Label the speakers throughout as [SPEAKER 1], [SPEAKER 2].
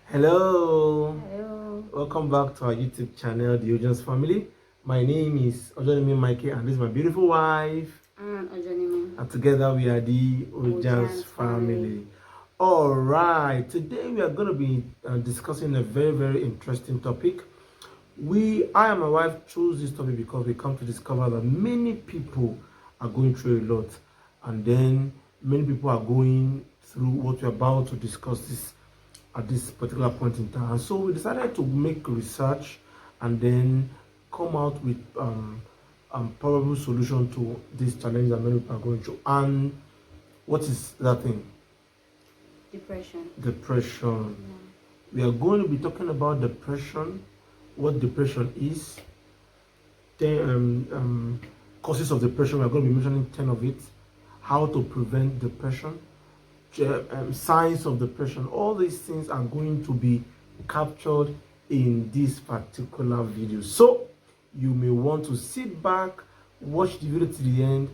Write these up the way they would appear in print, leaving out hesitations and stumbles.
[SPEAKER 1] Hello,
[SPEAKER 2] Hello.
[SPEAKER 1] welcome back to our YouTube channel, D-OjansFamily. My name is Mikey, and this is my beautiful wife.
[SPEAKER 2] And Ojonimi.
[SPEAKER 1] And together we are the Ojans
[SPEAKER 2] Ojan's
[SPEAKER 1] family. All right, today we are going to be discussing a very, very interesting topic. I and my wife chose this topic because we come to discover that many people are going through a lot, and then many people are going through what we're about to discuss this at this particular point in time. And so we decided to make research and then come out with probable solution to this challenge that many people are going through. And what is that thing?
[SPEAKER 2] Depression.
[SPEAKER 1] Depression. We are going to be talking about depression, what depression is, 10 causes of depression. We are going to be mentioning 10 of it, how to prevent depression, signs of depression. All these things are going to be captured in this particular video, so you may want to sit back, watch the video to the end.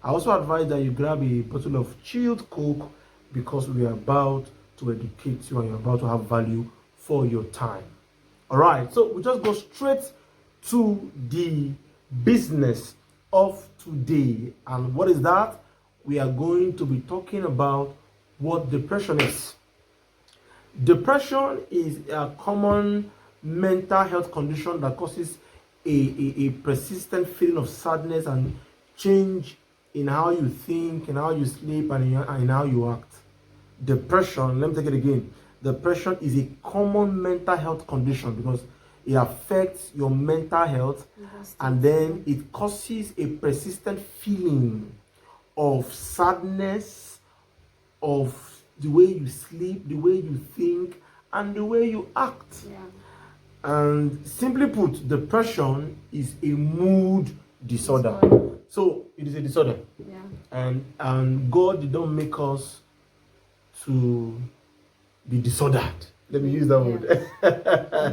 [SPEAKER 1] I also advise that you grab a bottle of chilled Coke, because we are about to educate you and you're about to have value for your time. All right, so we just go straight to the business of today. And what is that? We are going to be talking about what depression is. Depression is a common mental health condition that causes a persistent feeling of sadness and change in how you think, in how you sleep, and in how you act. Depression, let me take it again. Depression is a common mental health condition because it affects your mental health, and then it causes a persistent feeling of sadness, of the way you sleep, the way you think, and the way you act.
[SPEAKER 2] Yeah.
[SPEAKER 1] And simply put, depression is a mood disorder. So it is a disorder.
[SPEAKER 2] Yeah.
[SPEAKER 1] And God did not make us to be disordered. Let me use that word.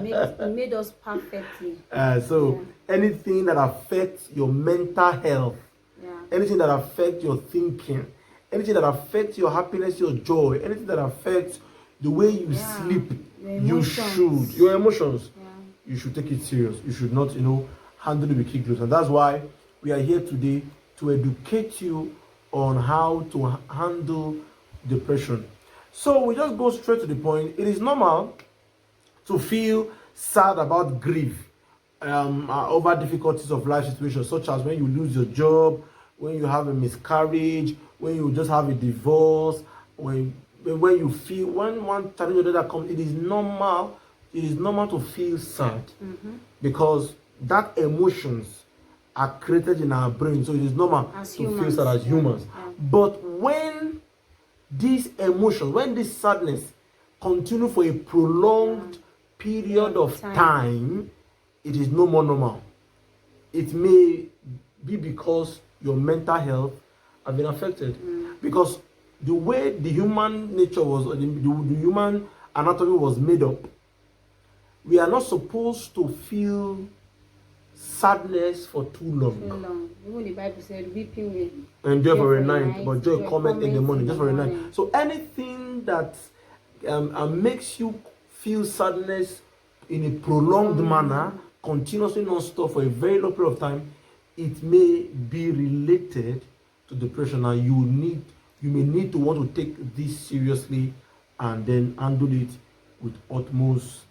[SPEAKER 2] He made us perfectly.
[SPEAKER 1] Anything that affects your mental health, anything that affects your thinking, anything that affects your happiness, your joy, anything that affects the way you sleep, your emotions, you should take it serious. You should not, handle it with kid gloves. And that's why we are here today to educate you on how to handle depression. So we just go straight to the point. It is normal to feel sad about grief over difficulties of life situations, such as when you lose your job, when you have a miscarriage, when you just have a divorce, when you feel when one challenge or the other comes. It is normal to feel sad, because that emotions are created in our brain, so it is normal to feel sad as humans. But when this emotion, when this sadness continue for a prolonged period of time, it is no more normal. It may be because your mental health has been affected, because the way the human nature was, or the human anatomy was made up, we are not supposed to feel sadness for too long.
[SPEAKER 2] Even the Bible said, weeping will
[SPEAKER 1] endure for a night, but joy cometh in the morning. Just for a night. So anything that makes you feel sadness in a prolonged manner, continuously non-stop for a very long period of time, it may be related to depression, and you may need to want to take this seriously and then handle it with utmost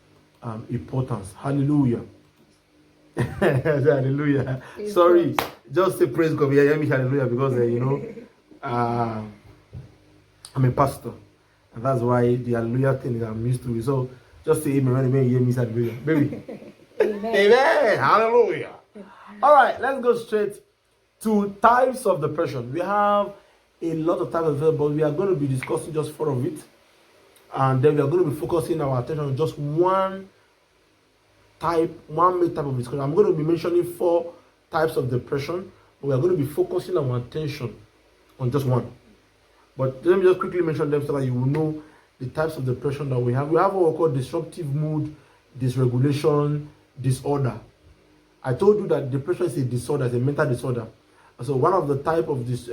[SPEAKER 1] importance. Hallelujah. Hallelujah. Sorry, just say praise God. Hear me, hallelujah, because I'm a pastor, and that's why the hallelujah thing I'm used to. So just say amen when you hear me say hallelujah, baby.
[SPEAKER 2] Amen.
[SPEAKER 1] Amen. Hallelujah. All right, let's go straight to types of depression. We have a lot of types of depression, but we are going to be discussing just 4 of it, and then we are going to be focusing our attention on just one main type of discussion. I'm going to be mentioning 4 types of depression, but we are going to be focusing our attention on just one. But let me just quickly mention them so that you will know the types of depression that we have. We have what we call disruptive mood dysregulation disorder. I told you that depression is a disorder, it's a mental disorder. So one of the type of this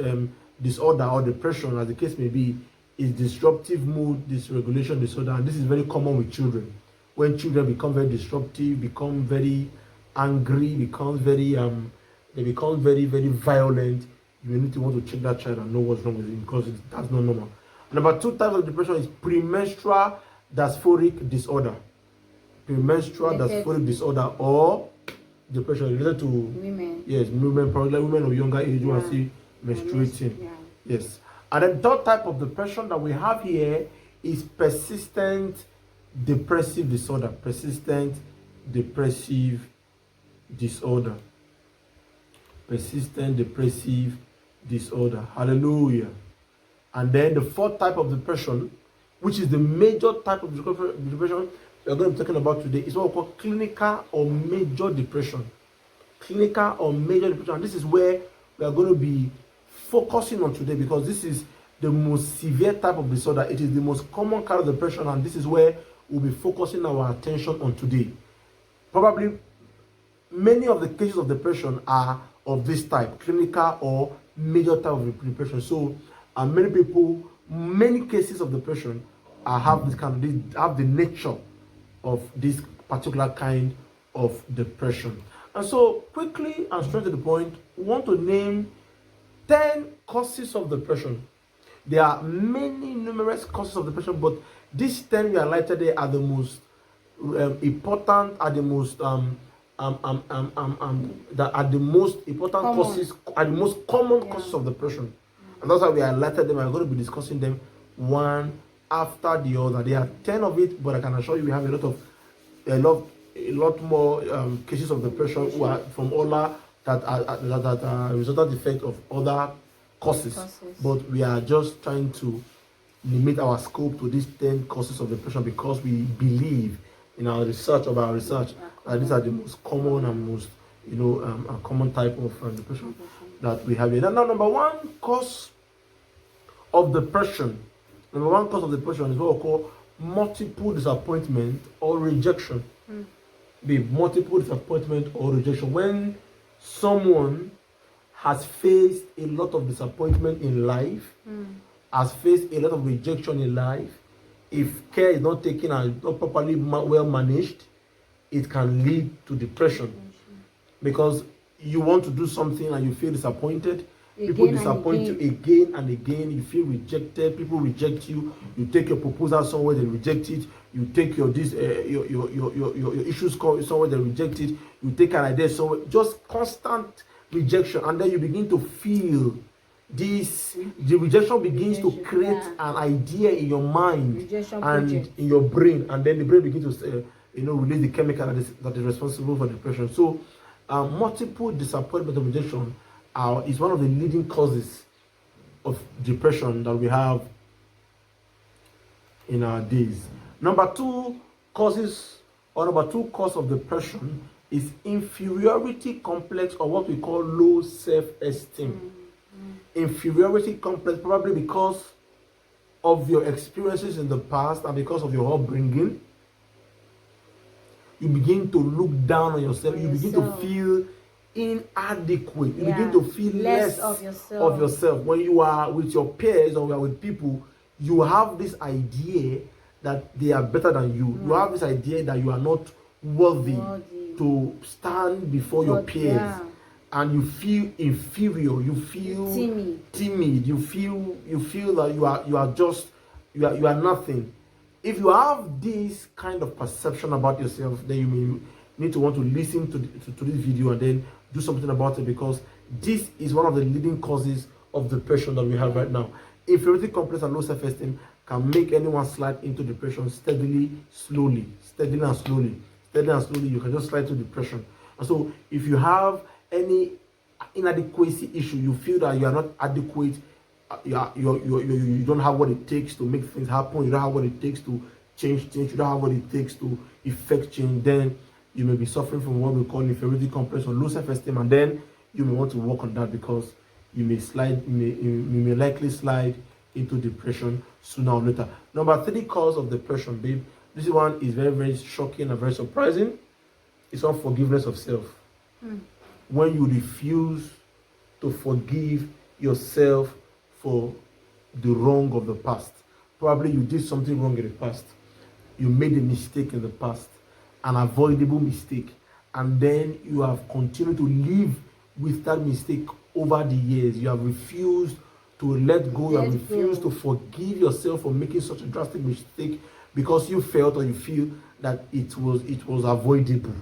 [SPEAKER 1] disorder or depression, as the case may be, is disruptive mood dysregulation disorder, and this is very common with children. When children become very disruptive, become very angry, they become very, very violent, you need to want to check that child and know what's wrong with it, because that's not normal. Number 2 type of depression is premenstrual dysphoric disorder. Premenstrual dysphoric disorder, or depression related to
[SPEAKER 2] women.
[SPEAKER 1] Yes, women, probably women of younger age who are still menstruating.
[SPEAKER 2] Yeah.
[SPEAKER 1] Yes. And the third type of depression that we have here is persistent depressive disorder. Persistent depressive disorder. Persistent depressive disorder. Hallelujah. And then the fourth type of depression, which is the major type of depression we're going to be talking about today, is what we call clinical or major depression. Clinical or major depression. And this is where we are going to be focusing on today, because this is the most severe type of disorder. It is the most common kind of depression, and this is where we'll be focusing our attention on today. Probably many of the cases of depression are of this type, clinical or major type of depression. So many people, many cases of depression have the nature of this particular kind of depression. And so, quickly and straight to the point, we want to name 10 causes of depression. There are many numerous causes of depression, but these 10 we highlighted there are the most important, are the most that are the most important causes, are the most common causes of depression. And that's why we highlighted them. I'm going to be discussing them one after the other. There are 10 of it, but I can assure you we have a lot more cases of depression who are from other that are resultant effect of other causes. But we are just trying to limit our scope to these 10 causes of depression, because we believe in our research that these are the most common and most common type of depression that we have here. Now, number one cause of depression is what we call multiple disappointment or rejection. The multiple disappointment or rejection. When someone has faced a lot of disappointment in life, has faced a lot of rejection in life, if care is not taken and not properly well managed, it can lead to depression. Because you want to do something and you feel disappointed. People disappoint you again and again. You feel rejected. People reject you. You take your proposal somewhere, they reject it. You take your issues somewhere, they reject it. You take an idea somewhere, just constant rejection, and then you begin to feel this. The rejection begins to create an idea in your mind and in your brain, and then the brain begins to release the chemical that is responsible for depression. So, multiple disappointment and rejection is one of the leading causes of depression that we have in our days. Number two cause of depression is inferiority complex, or what we call low self-esteem. Inferiority complex, probably because of your experiences in the past and because of your upbringing. You begin to look down on yourself. You begin to feel inadequate. You begin to feel less of yourself. When you are with your peers or you are with people, you have this idea that they are better than you. You have this idea that you are not worthy to stand before your peers, and you feel inferior. You feel timid. You feel that you are nothing. If you have this kind of perception about yourself, then you may need to want to listen to this video and then do something about it, because this is one of the leading causes of depression that we have right now. Inferiority complex and low self-esteem can make anyone slide into depression steadily and slowly. You can just slide to depression. And so if you have any inadequacy issue, you feel that you are not adequate, you don't have what it takes to make things happen, you don't have what it takes to change things, you don't have what it takes to effect change, then you may be suffering from what we call inferiority complex or low self-esteem, and then you may want to work on that, because you may likely slide into depression sooner or later. Number three cause of depression, babe. This one is very, very shocking and very surprising. It's unforgiveness of self. When you refuse to forgive yourself for the wrong of the past. Probably you did something wrong in the past. You made a mistake in the past, an avoidable mistake, and then you have continued to live with that mistake over the years. You have refused to let go. You have refused to forgive yourself for making such a drastic mistake because you felt or you feel that it was avoidable.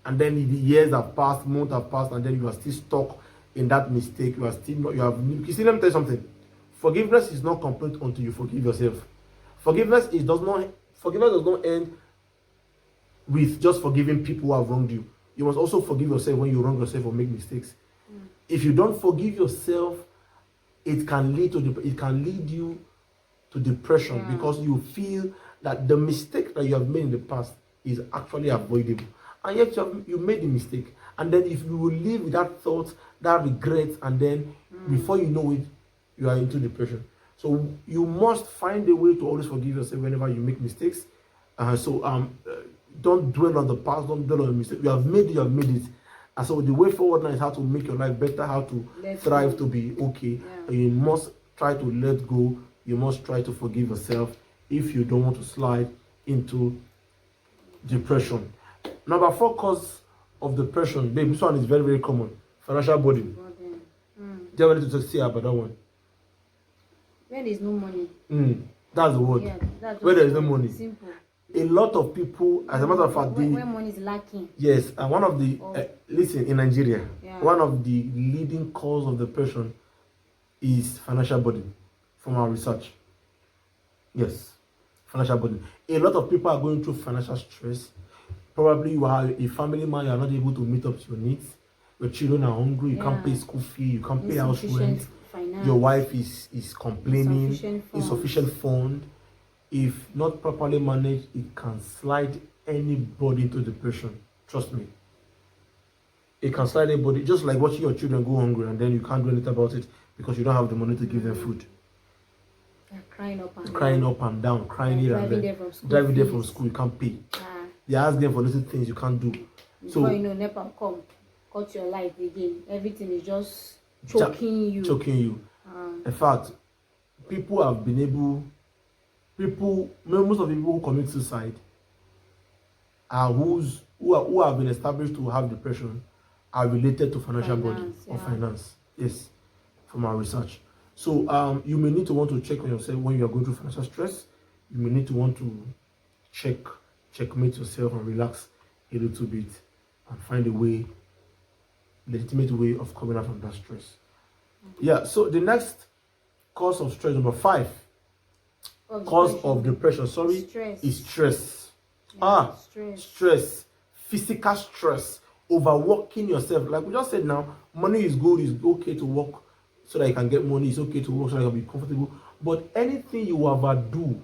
[SPEAKER 1] And then the years have passed, months have passed, and then you are still stuck in that mistake. You are still not. You see, let me tell you something. Forgiveness is not complete until you forgive yourself. Forgiveness does not end with just forgiving people who have wronged you. You must also forgive yourself when you wrong yourself or make mistakes. If you don't forgive yourself, it can lead you to depression because you feel that the mistake that you have made in the past is actually avoidable, and yet you made the mistake. And then if you will live with that thought, that regret, and then before you know it, you are into depression. So you must find a way to always forgive yourself whenever you make mistakes. Don't dwell on the past. Don't dwell on the mistake. You have made it. And so the way forward now is how to make your life better, how to thrive, to be okay. And you must try to let go. You must try to forgive yourself if you don't want to slide into depression. Number 4 cause of depression, babe, this one is very, very common. Financial burden. Do you have anything to say about that one?
[SPEAKER 2] When there's no money.
[SPEAKER 1] That's the word.
[SPEAKER 2] Yeah,
[SPEAKER 1] where there is no money.
[SPEAKER 2] Simple.
[SPEAKER 1] A lot of people, as a matter of fact,
[SPEAKER 2] when money is lacking.
[SPEAKER 1] Yes, and one of the listen, in Nigeria, one of the leading cause of depression is financial burden, from our research. Yes, financial burden. A lot of people are going through financial stress. Probably you are a family man, you are not able to meet up to your needs. Your children are hungry, you can't pay school fee, you can't pay house rent. Your wife is complaining, insufficient fund. If not properly managed, it can slide anybody into depression. Trust me. It can slide anybody, just like watching your children go hungry and then you can't do anything about it because you don't have the money to give them food.
[SPEAKER 2] They're crying up and
[SPEAKER 1] down, crying here and there. Driving there from school, you can't pay. They ask them for little things you can't do.
[SPEAKER 2] Before you know, NEPA come, cut your life again. Everything is just choking you. In fact, most of the people who commit suicide who have been established to have depression are related to financial burden or finance. Yes, from our research. So you may need to want to check on yourself when you are going through financial stress. You may need to want to checkmate yourself and relax a little bit and find a legitimate way of coming out from that stress. Yeah, so the next cause of stress, number 5, cause of depression, is stress. Stress, physical stress, overworking yourself. Like we just said now, money is good, it's okay to work so that you can get money, it's okay to work so that you can be comfortable. But anything you overdo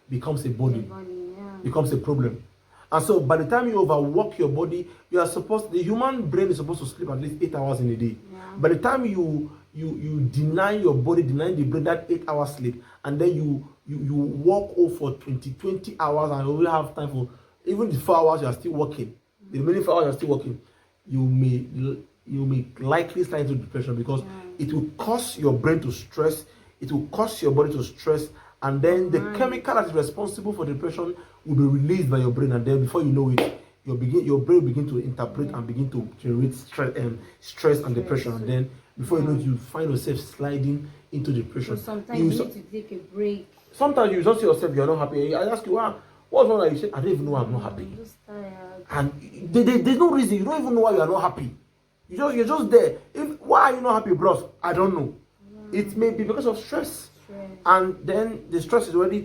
[SPEAKER 2] becomes a burden, becomes a problem. And so by the time you overwork your body, the human brain is supposed to sleep at least 8 hours in a day. By the time you deny your body, deny the brain that 8 hours sleep, and then you work for 20 hours and you only have time for even the 4 hours you are still working. The remaining 4 hours you are still working. You may likely slide into depression because it will cause your brain to stress, it will cause your body to stress, and then the chemical that is responsible for depression will be released by your brain, and then before you know it, your brain will begin to interpret and begin to generate stress and depression, and then before you know it, you find yourself sliding into depression. So sometimes you need to take a break.
[SPEAKER 1] Sometimes you just see yourself, you're not happy. I ask you, what's wrong? You say, I don't even know why I'm not happy.
[SPEAKER 2] I'm just tired.
[SPEAKER 1] And there's no reason. You don't even know why you are not happy. You're just there. Why are you not happy, bros? I don't know. It may be because of stress. And then the stress is already,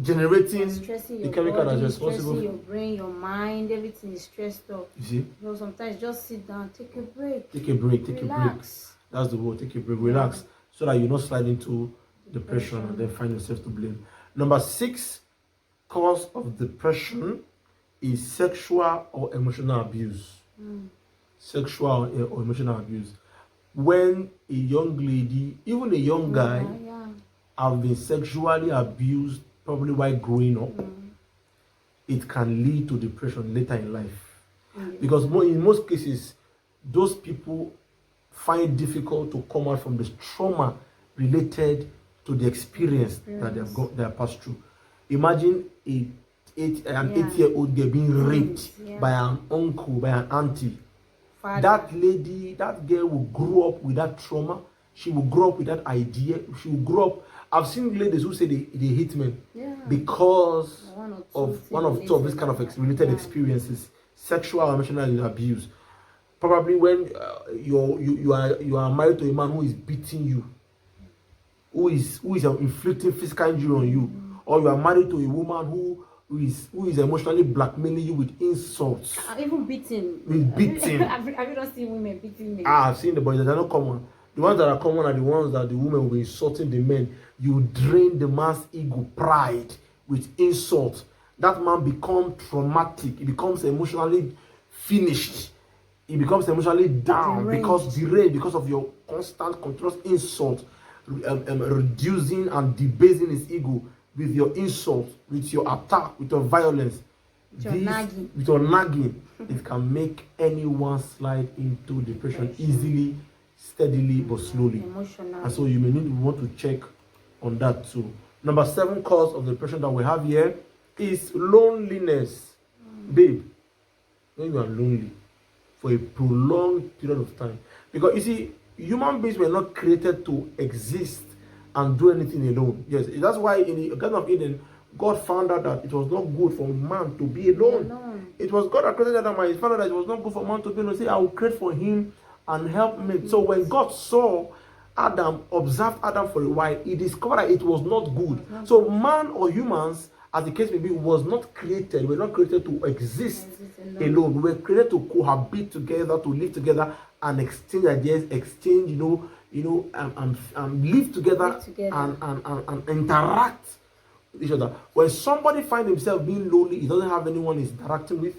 [SPEAKER 1] generating the chemical that's responsible.
[SPEAKER 2] Stressing your brain, your mind, everything is stressed up.
[SPEAKER 1] You see?
[SPEAKER 2] Sometimes just sit down, take a break.
[SPEAKER 1] Take a break. That's the word. Take a break. Relax, so that you not slide into depression and then find yourself to blame. Number 6 cause of depression is sexual or emotional abuse. Sexual or emotional abuse. When a young lady, even a young guy, have been sexually abused, probably while growing up, it can lead to depression later in life. Because in most cases, those people find it difficult to come out from this trauma related
[SPEAKER 2] to the experience that they have passed through. Imagine an 8-year-old girl being raped by an uncle, by an auntie. Father. That lady, that girl will grow up with that trauma. She will grow up with that idea. She will grow up. I've seen ladies who say they hate men because of one or two of this kind of related experiences, sexual or emotional abuse. Probably when you are married to a man who is beating you, who is inflicting physical injury on you, or you are married to a woman who is emotionally blackmailing you with insults.
[SPEAKER 3] Even beating.
[SPEAKER 2] With beating.
[SPEAKER 3] Have you not seen women beating men?
[SPEAKER 2] I've seen the boys that are not common. The ones that are common are the ones that the women will be insulting the men. You drain the man's ego, pride with insult. That man becomes traumatic. He becomes emotionally finished. He becomes emotionally down because of your constant, continuous insult, reducing and debasing his ego with your insult, with your attack, with your violence, with your nagging. It can make anyone slide into depression easily, steadily, but slowly. And so you may want to check on that too. Number 7 cause of depression that we have here is loneliness. Babe, when you are lonely for a prolonged period of time, because you see, human beings were not created to exist and do anything alone. Yes, that's why in the Garden of Eden, God found out that it was not good for man to be alone. It was God that created Adam, and he found out that it was not good for man to be alone. Say, I will create for him and help me. So when God saw Adam, observed Adam for a while, he discovered that it was not good. So man or humans, as the case may be, was not created. We were not created to exist alone. We were created to cohabit together, to live together, and exchange ideas, exchange, live together, and interact with each other. When somebody finds himself being lonely, he doesn't have anyone he's interacting with,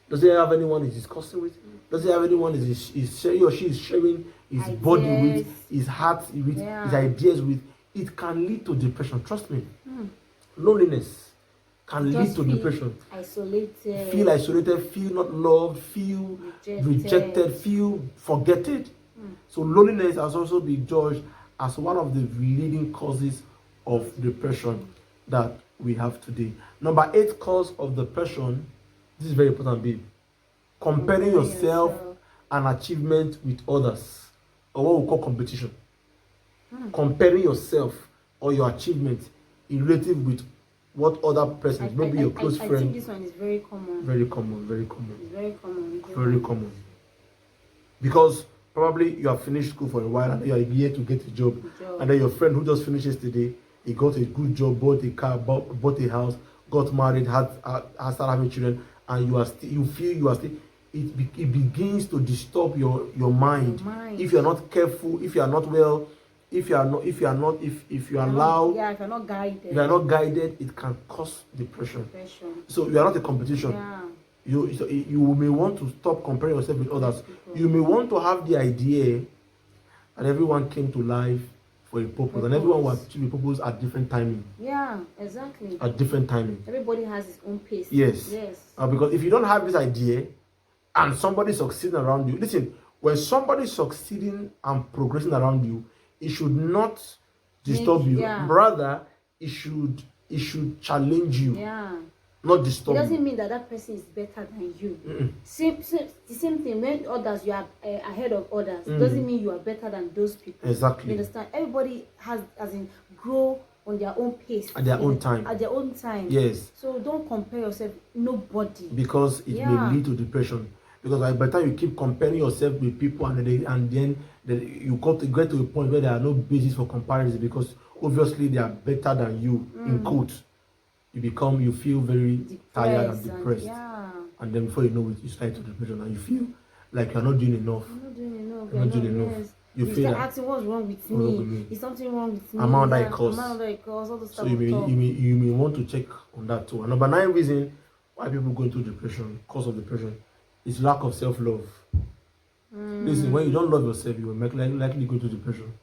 [SPEAKER 2] doesn't have anyone he's discussing with, doesn't have anyone he or she is sharing his body with, his heart with, his ideas with, it can lead to depression. Trust me. Loneliness can lead to depression. Feel isolated, feel not loved, feel rejected, feel forgotten. So loneliness has also been judged as one of the leading causes of depression that we have today. Number 8 cause of depression, this is very important, babe. Comparing yourself and achievement with others, or what we call competition. Comparing yourself or your achievement in relative with what other persons, maybe your close friend. I
[SPEAKER 3] think this one is very common.
[SPEAKER 2] Very common, very common.
[SPEAKER 3] It's very common.
[SPEAKER 2] Very common. Because probably you have finished school for a while and you are here to get a job. And then your friend who just finished yesterday, he got a good job, bought a car, bought a house, got married, has started having children, and you feel you are still. It begins to disturb your mind. If you are not careful, if you are not well, if you are not guided, it can cause depression. So you are not a competition. You may want to stop comparing yourself with others. You may want to have the idea that everyone came to life for a purpose, and everyone will achieve a purpose at different timing.
[SPEAKER 3] Yeah, exactly.
[SPEAKER 2] At different timing.
[SPEAKER 3] Everybody has his own pace.
[SPEAKER 2] Yes. Because if you don't have this idea and somebody succeeding around you, listen, when somebody is succeeding and progressing around you, it should not disturb you. Rather, it should challenge you. Not disturb you.
[SPEAKER 3] It doesn't mean that person is better than you. The same thing, when others, you are ahead of others, doesn't mean you are better than those people.
[SPEAKER 2] Exactly.
[SPEAKER 3] You understand? Everybody has, grow on their own pace.
[SPEAKER 2] At their own time.
[SPEAKER 3] At their own time.
[SPEAKER 2] Yes.
[SPEAKER 3] So don't compare yourself. Nobody.
[SPEAKER 2] Because it may lead to depression. Because by the time you keep comparing yourself with people and then you get to a point where there are no basis for comparison, because obviously they are better than you, in quotes. You feel very tired and depressed. And then before you know it, you start to depression and you feel like you're not doing enough. You're not doing enough. You feel like,
[SPEAKER 3] asking what's wrong with me? Is something wrong with me?
[SPEAKER 2] I'm under a cause.
[SPEAKER 3] All the stuff.
[SPEAKER 2] So you may want to check on that too. And number 9 reason why people go into depression, cause of depression, is lack of self-love. Listen, when you don't love yourself, you will likely go to depression.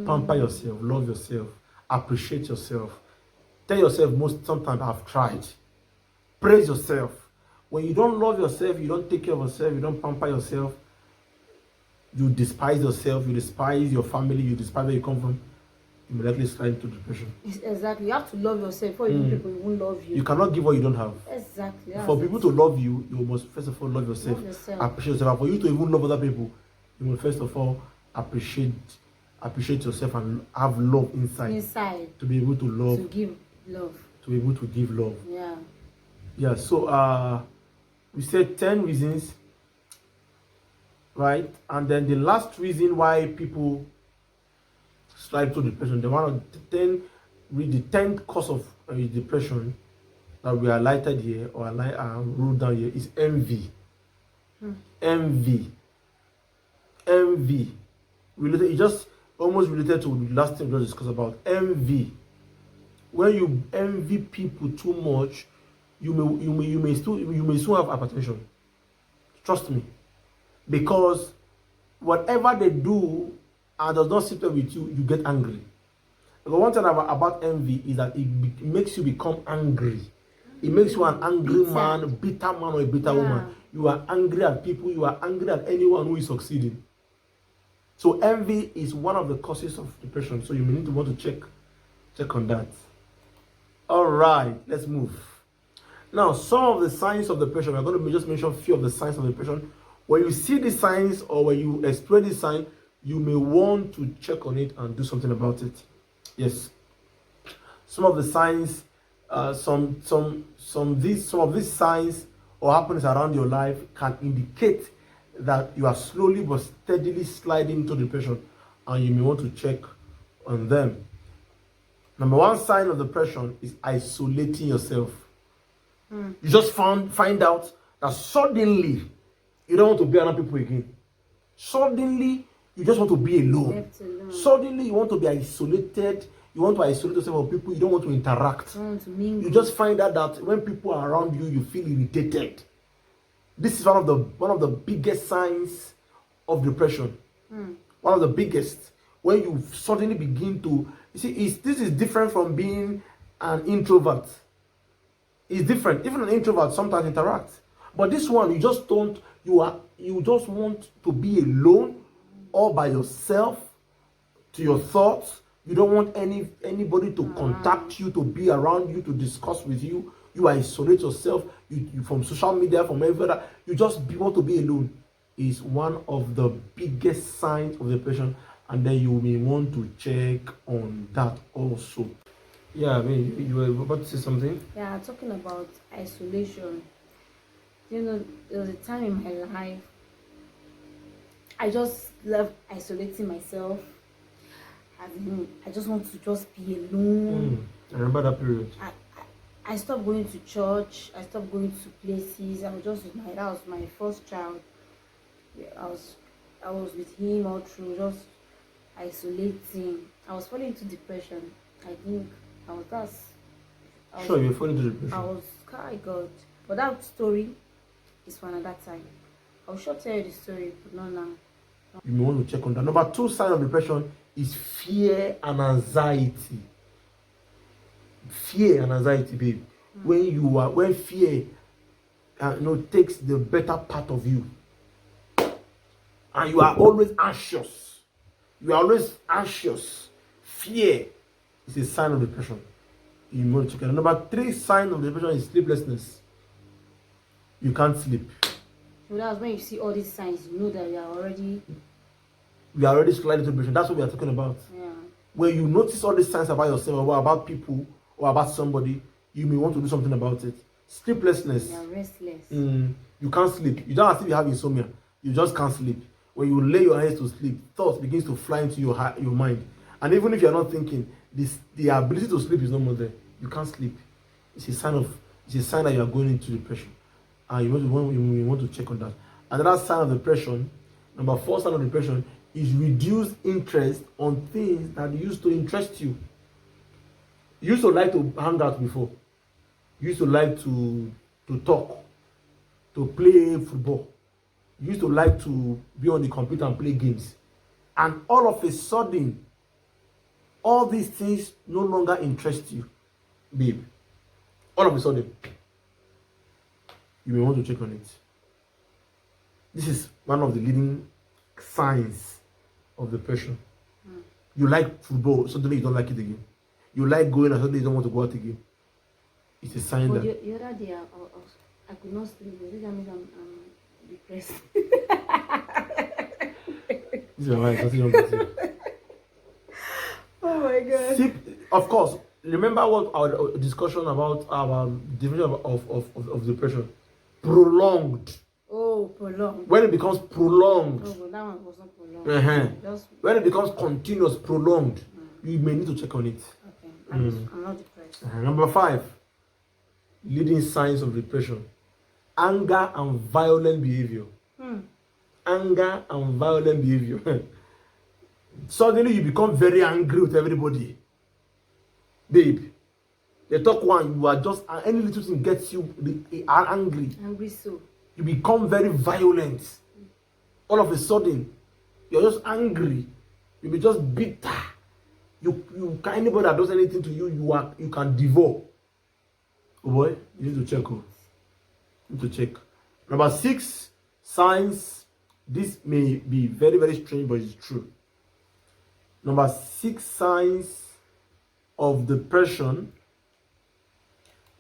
[SPEAKER 2] Pamper yourself, love yourself, appreciate yourself. Tell yourself sometimes I've tried. Praise yourself. When you don't love yourself, you don't take care of yourself, you don't pamper yourself, you despise yourself, you despise your family, you despise where you come from, you may likely slide into depression.
[SPEAKER 3] Exactly. You have to love yourself before even people won't love you.
[SPEAKER 2] You cannot give what you don't have.
[SPEAKER 3] Exactly.
[SPEAKER 2] For people to love you, you must first of all love yourself. Appreciate yourself. And for you to even love other people, you must first of all appreciate yourself and have love inside. To be able to love.
[SPEAKER 3] To give love.
[SPEAKER 2] To be able to give love.
[SPEAKER 3] Yeah.
[SPEAKER 2] Yeah. So we said 10 reasons, right? And then the last reason why people slide to depression, the one of the 10, with the 10th cause of depression that we highlighted here or wrote down here is envy. Envy. Related, it just almost related to the last thing we just discussed about envy. When you envy people too much, you may soon have hypertension. Trust me, because whatever they do and does not sit well with you, you get angry. Because one thing about envy is that it makes you become angry. It makes you an angry man, bitter man, or a bitter woman. You are angry at people. You are angry at anyone who is succeeding. So envy is one of the causes of depression. So you may need to want to check on that. All right, let's move. Now, some of the signs of depression. We're going to just mention a few of the signs of depression. When you see these signs or when you experience these signs, you may want to check on it and do something about it. Yes. Some of the signs, some of these signs or happenings around your life can indicate that you are slowly but steadily sliding into depression, and you may want to check on them. Number one sign of depression is isolating yourself. You just find out that suddenly you don't want to be around people again. Suddenly you just want to be alone. Suddenly you want to be isolated. You want to isolate yourself from people. You don't want to interact. You just find out that when people are around you, you feel irritated. This is one of the biggest signs of depression. One of the biggest. When you suddenly begin to, you see, this is different from being an introvert. It's different. Even an introvert sometimes interacts, but this one you just don't. You just want to be alone, all by yourself, to your thoughts. You don't want anybody to contact you, to be around you, to discuss with you. You isolate yourself you from social media, from everywhere. You just want to be alone. Is one of the biggest signs of depression, and then you may want to check on that also. Yeah, I mean, you were about to say something?
[SPEAKER 3] Yeah, talking about isolation. You know, there was a time in my life I just love isolating myself. I just want to just be alone.
[SPEAKER 2] I remember that period.
[SPEAKER 3] I stopped going to church. I stopped going to places. I was just with that was my first child. I was with him all through, just isolating. I was falling into depression. I think
[SPEAKER 2] Sure, you're falling into depression.
[SPEAKER 3] I was God. But that story is for another time. I'll sure tell you the story, but not now.
[SPEAKER 2] You may want to check on that. Number 2 sign of depression is fear and anxiety. Fear and anxiety, babe. When fear takes the better part of you, and you are always anxious. Fear is a sign of depression. You want to check it. Number 3 sign of depression is sleeplessness. You can't sleep.
[SPEAKER 3] So that's when you see all these signs, you know that you are already
[SPEAKER 2] sliding into depression. That's what we are talking about.
[SPEAKER 3] Yeah.
[SPEAKER 2] When you notice all these signs about yourself or about people or about somebody, you may want to do something about it. Sleeplessness.
[SPEAKER 3] You are restless.
[SPEAKER 2] You can't sleep. You don't have to have insomnia. You just can't sleep. When you lay your head to sleep, thoughts begins to fly into your mind. And even if you are not thinking, the ability to sleep is no more there. You can't sleep. It's a sign that you are going into depression. And you want to check on that. Another sign of depression, number 4 sign of depression, is reduced interest on things that used to interest you. You used to like to hang out before. You used to like to talk, to play football. You used to like to be on the computer and play games. And all of a sudden, all these things no longer interest you, babe. All of a sudden, you may want to check on it. This is one of the leading signs of depression. You like football, suddenly you don't like it again. You like going and suddenly you don't want to go out again. It's a sign
[SPEAKER 3] But
[SPEAKER 2] that...
[SPEAKER 3] the other day, I could not sleep. That means I'm depressed.
[SPEAKER 2] This is right. Continue.
[SPEAKER 3] Oh my God.
[SPEAKER 2] Of course, remember what our discussion about our definition of depression? Prolonged.
[SPEAKER 3] Oh, prolonged.
[SPEAKER 2] When it becomes prolonged.
[SPEAKER 3] Oh, but that one was not prolonged. Just...
[SPEAKER 2] When it becomes continuous, prolonged, you may need to check on it.
[SPEAKER 3] Okay, I'm not depressed.
[SPEAKER 2] Number 5, leading signs of depression: anger and violent behavior. Anger and violent behavior. Suddenly you become very angry with everybody. Babe, they talk one, you are just, any little thing gets you angry.
[SPEAKER 3] Angry so.
[SPEAKER 2] You become very violent. All of a sudden, you're just angry. You be just bitter. You can, anybody that does anything to you, you can devour. Oh boy, you need to check. You need to check. Number 6, signs. This may be very, very strange, but it's true. Number 6 signs of depression.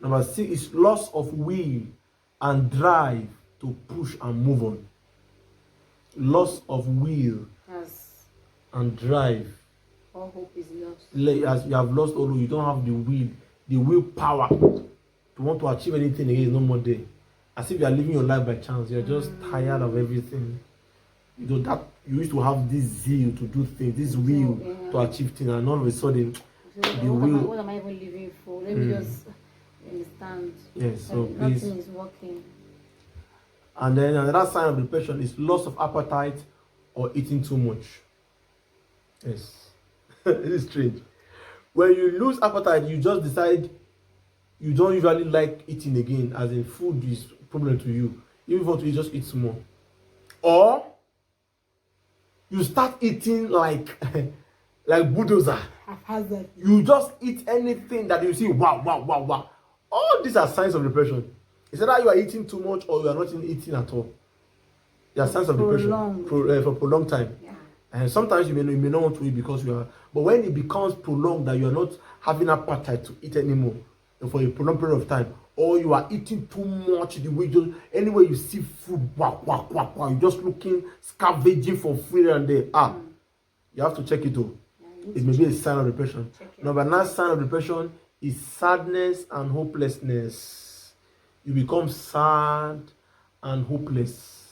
[SPEAKER 2] Number 6 is loss of will and drive to push and move on. Loss of will and drive.
[SPEAKER 3] All hope is lost.
[SPEAKER 2] As you have lost all hope, you don't have the willpower to want to achieve anything again. No more day. As if you are living your life by chance. You're just tired of everything. You know that you used to have this zeal to do things, this will to achieve things, and all of a sudden,
[SPEAKER 3] what am I even living for? Let me just understand.
[SPEAKER 2] Yes, so
[SPEAKER 3] nothing is working.
[SPEAKER 2] And then another sign of depression is loss of appetite or eating too much. Yes, it is strange. When you lose appetite, you just decide you don't usually like eating again, as in food is a problem to you. Even if you just eat small, or you start eating like bulldozer. You just eat anything that you see. Wow. All these are signs of depression. It's either you are eating too much or you are not eating at all. They are signs of depression for prolonged time.
[SPEAKER 3] Yeah.
[SPEAKER 2] And sometimes you may not want to eat because you are. But when it becomes prolonged, that you are not having appetite to eat anymore for a prolonged period of time, or you are eating too much, the way just anywhere you see food, you're just looking, scavenging for food and there. You have to check it out. It may be a sign of depression. Number 9 sign of depression is sadness and hopelessness. You become sad and hopeless.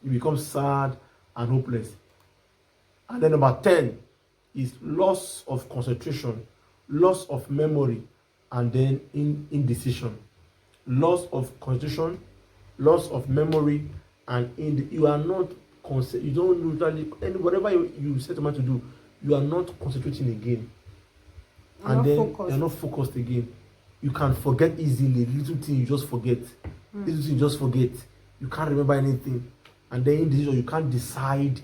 [SPEAKER 2] You become sad and hopeless. And then number 10 is loss of concentration, loss of memory, and then indecision. Loss of concentration, loss of memory, and you are not you don't usually, whatever you set your mind to do, you are not concentrating again. You're not focused again. You can forget easily. Little thing you just forget. Little thing you just forget. You can't remember anything. And then indecision, you can't decide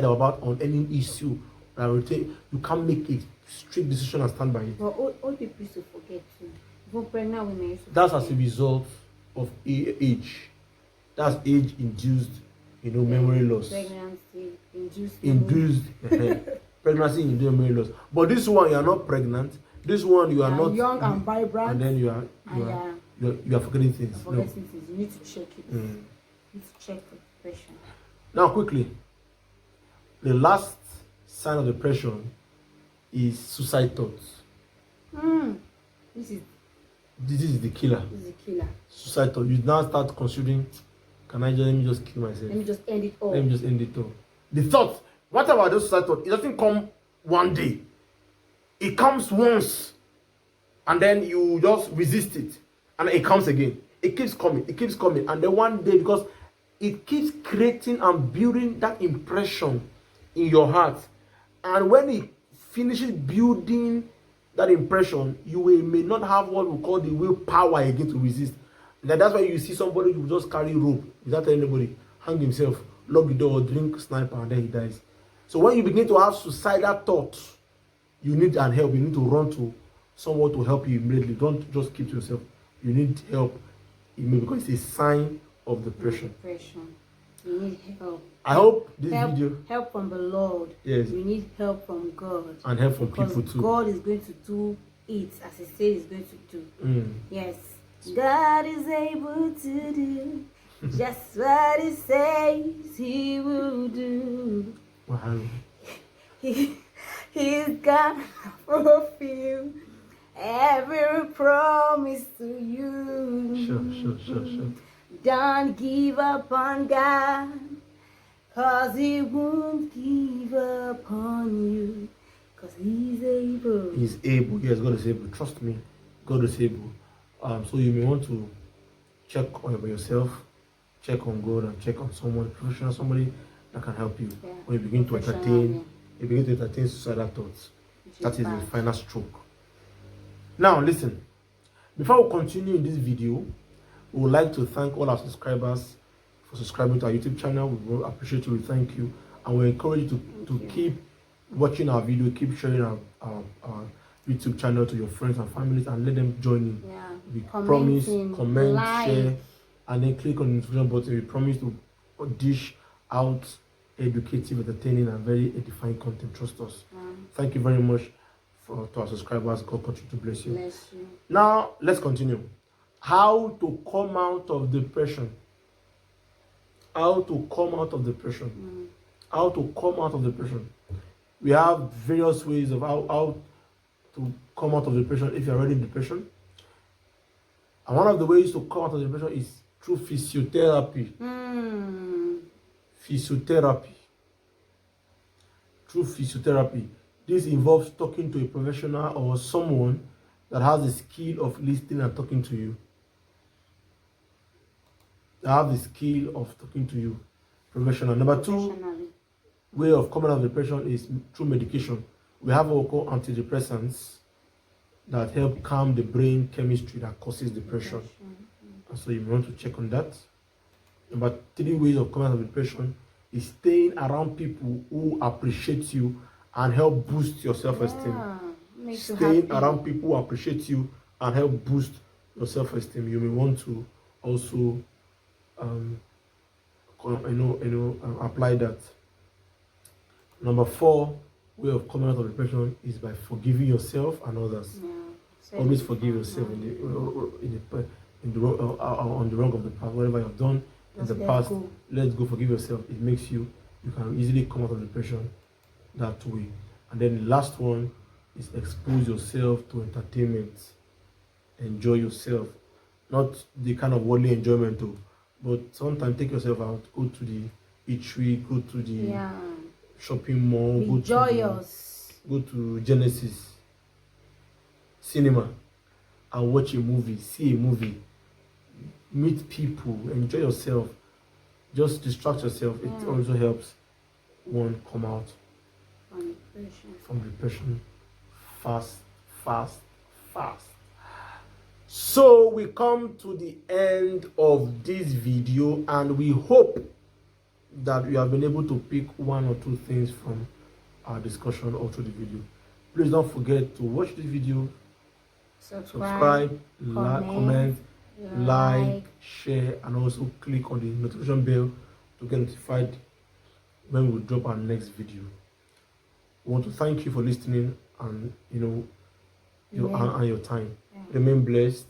[SPEAKER 2] about on any issue that will take. You can't make a strict decision and stand by it.
[SPEAKER 3] But all people used to forget too. Even pregnant women used to
[SPEAKER 2] That's as a result of age. That's age-induced, memory loss.
[SPEAKER 3] Pregnancy
[SPEAKER 2] induced pregnancy induced memory loss. But this one, you are not pregnant. This one, you are not
[SPEAKER 3] young and vibrant.
[SPEAKER 2] And then you are forgetting things.
[SPEAKER 3] Things. You need to check it. You need to check the depression.
[SPEAKER 2] Now, quickly, the last sign of depression is suicide thoughts.
[SPEAKER 3] This
[SPEAKER 2] is the killer.
[SPEAKER 3] This is the killer.
[SPEAKER 2] Suicide thoughts. You now start considering, let me just kill myself.
[SPEAKER 3] Let me just end it all.
[SPEAKER 2] The thought, what about those suicide thoughts? It doesn't come one day. It comes once, and then you just resist it, and it comes again. It keeps coming, and then one day, because it keeps creating and building that impression in your heart, and when it finishes building that impression, you may not have what we call the willpower again to resist. And that's why you see somebody who just carry rope without telling anybody, hang himself, lock the door, drink sniper, and then he dies. So when you begin to have suicidal thoughts, you need help. You need to run to someone to help you immediately. Don't just keep to yourself. You need help immediately, because it's a sign of depression.
[SPEAKER 3] You need help.
[SPEAKER 2] I hope this video
[SPEAKER 3] help from the Lord.
[SPEAKER 2] Yes.
[SPEAKER 3] You need help from God.
[SPEAKER 2] And help from
[SPEAKER 3] because
[SPEAKER 2] people too.
[SPEAKER 3] God is going to do it as He says He's going to do. Yes. God is able to do just what He says He will do.
[SPEAKER 2] Wow.
[SPEAKER 3] He's gonna fulfill every promise to you.
[SPEAKER 2] Sure.
[SPEAKER 3] Don't give up on God, 'cause He won't give up on you, 'cause He's able.
[SPEAKER 2] He's able. Yes, God is able. Trust me, God is able. So you may want to check on yourself, check on God, and check on someone professional, somebody that can help you.
[SPEAKER 3] Yeah,
[SPEAKER 2] when you begin to entertain, you begin to entertain suicidal thoughts. That is the final stroke. Now listen. Before we continue in this video, we would like to thank all our subscribers for subscribing to our YouTube channel. We will appreciate you. We thank you, and we encourage you to keep watching our video, keep sharing our YouTube channel to your friends and families, and let them join in.
[SPEAKER 3] Yeah.
[SPEAKER 2] We promise, comment, share, and then click on the notification button. We promise to dish out educative, entertaining, and very edifying content. Trust us. Thank you very much to our subscribers. God continue to bless you.
[SPEAKER 3] Bless you.
[SPEAKER 2] Now let's continue. How to come out of depression? How to come out of depression? How to come out of depression? We have various ways of how to come out of depression if you're already in depression. And one of the ways to come out of depression is through physiotherapy. Physiotherapy. Through physiotherapy. This involves talking to a professional or someone that has the skill of listening and talking to you. That have the skill of talking to you. Professional. Number two way of coming out of depression is through medication. We have what we call antidepressants that help calm the brain chemistry that causes depression. And so you want to check on that. Number three ways of coming out of depression is staying around people who appreciate you and help boost your self-esteem. Staying around people who appreciate you and help boost your self-esteem. You may want to also apply that. Number four way of coming out of depression is by forgiving yourself and others. Always forgive yourself on the wrong of the past. Whatever you have done in the past, let go. Forgive yourself. It makes you can easily come out of depression that way. And then the last one is expose yourself to entertainment. Enjoy yourself, not the kind of worldly enjoyment though, but sometimes take yourself out. Go to the eatery, go to the shopping mall, go to Genesis cinema and watch a movie, see a movie, meet people, enjoy yourself, just distract yourself. It also helps one come out from depression fast. So we come to the end of this video, and we hope that we have been able to pick one or two things from our discussion or through the video. Please don't forget to watch this video, subscribe, comment, like, share, and also click on the notification bell to get notified when we drop our next video. We want to thank you for listening and your time. Remain blessed.